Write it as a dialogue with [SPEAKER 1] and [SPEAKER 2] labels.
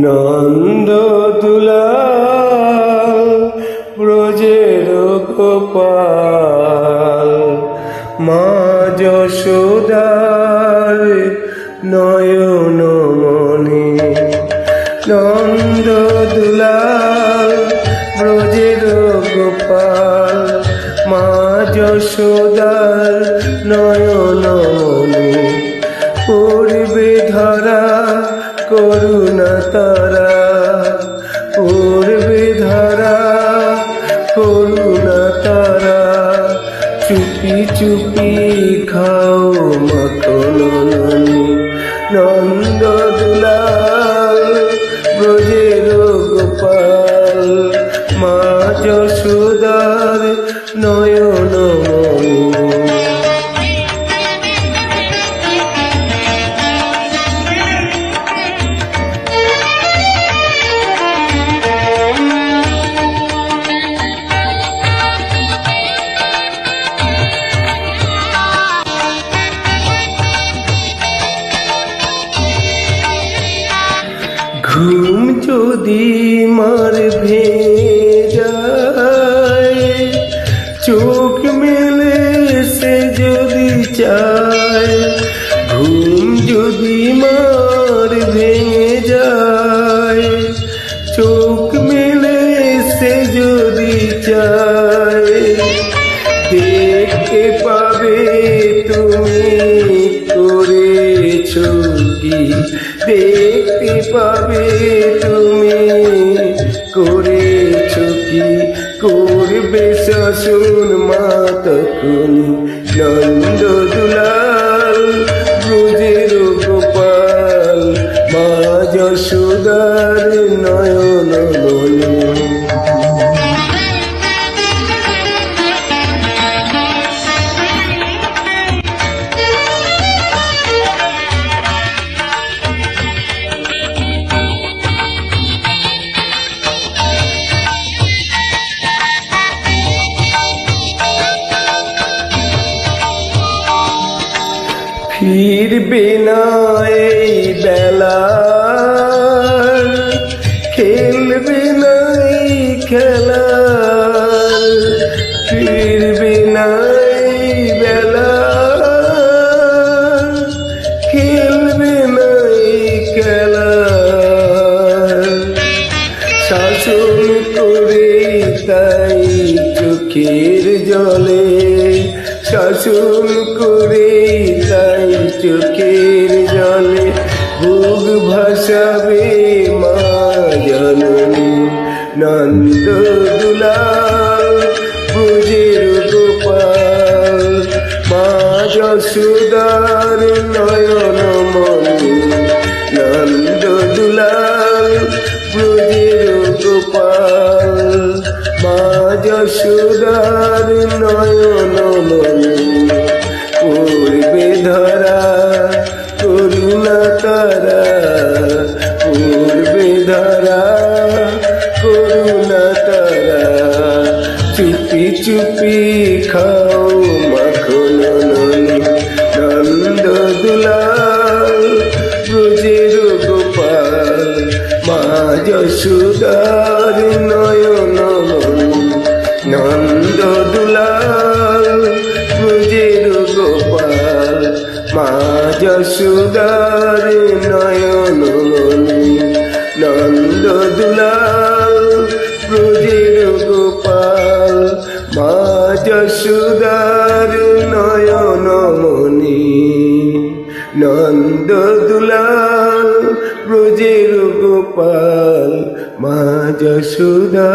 [SPEAKER 1] নন্দ দুলাল ব্রজের গোপাল, মা যশোদার নয়ন মনি। নন্দ দুলাল ব্রজের গোপাল, মা যশোদার নয়ন মনি। পূর্বে ধরা করুণা তারা, পূর্বে ধরা করুণা তারা। চুপি চুপি খাও মাখন ননি। নন্দ দুলাল ব্রজের গোপাল, মা যশোদার নয়ন মনি। ঘুম যদি মার ভেজায়, চোখ মেলে সে যদি চায়। ঘুম যদি মার ভেঙে যায়, চোখ মেলে সে যদি চায়। দেখতে পাবে তুমি করেছো কি, দেখতে পাবে তুমি করেছো কি। করবে শাসন মা তখনি। নন্দ দুলাল ব্রজের গোপাল, মা যশোদার নয়ন মনি। ফিরবে না এই বেলা, খেলবে না এই খেলা। ফিরবে না এই বেলা, খেলবে না এই খেলা। শাসন করে তাই চোখের জলে, শাসন করে তাই চোখের জলে। বুক ভাসাবে মা জননী। নন্দ দুলাল ব্রজের গোপাল, মা যশোদার নয়ন মনি। নন্দ দুলাল ব্রজের গোপাল, মা যশোদার নয়ন মনি। পূর্বে ধরা করুণা তারা, পূর্বে ধরা করুণা তারা। চুপি চুপি খাও মাখন ননি। নন্দ দুলাল ব্রজের গোপাল, মা যশোদার নয়ন মনি। নন্দ দুলাল ব্রজের গোপাল, মা যশোদার নয়ন মনি। নন্দ দুলাল ব্রজের গোপাল, মা যশোদার নয়ন মনি। নন্দ দুলাল ব্রজের গোপাল, মা যশোদা।